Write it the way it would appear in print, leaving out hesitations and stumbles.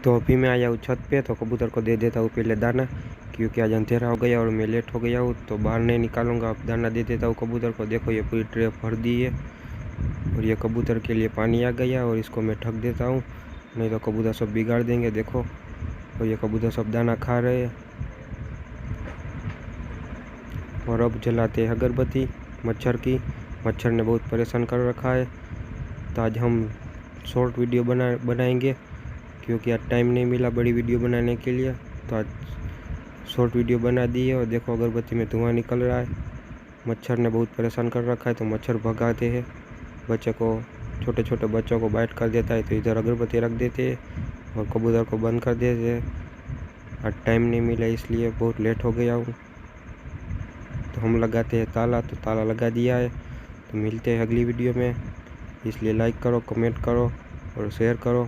तो अभी मैं आया हूँ छत पे, तो कबूतर को दे देता हूँ पहले दाना, क्योंकि आज अंधेरा हो गया और मैं लेट हो गया हूँ, तो बाहर नहीं निकालूंगा। अब दाना दे देता हूँ कबूतर को। देखो ये पूरी ट्रे भर दी है और ये कबूतर के लिए पानी आ गया और इसको मैं ढक देता हूँ, नहीं तो कबूतर सब बिगाड़ देंगे। देखो, और ये कबूतर सब दाना खा रहे हैं। और अब जलाते हैं अगरबत्ती मच्छर की। मच्छर ने बहुत परेशान कर रखा है, तो आज हम शॉर्ट वीडियो बनाएंगे, क्योंकि आज टाइम नहीं मिला बड़ी वीडियो बनाने के लिए, तो आज शॉर्ट वीडियो बना दी है। और देखो अगरबत्ती में धुआं निकल रहा है। मच्छर ने बहुत परेशान कर रखा है, तो मच्छर भगाते हैं। बच्चे को, छोटे छोटे बच्चों को बाइट कर देता है, तो इधर अगरबत्ती रख देते हैं और कबूतर को बंद कर देते हैं। आज टाइम नहीं मिला इसलिए बहुत लेट हो गया हूँ। तो हम लगाते हैं ताला, तो ताला लगा दिया है। तो मिलते हैं अगली वीडियो में, इसलिए लाइक करो, कमेंट करो और शेयर करो।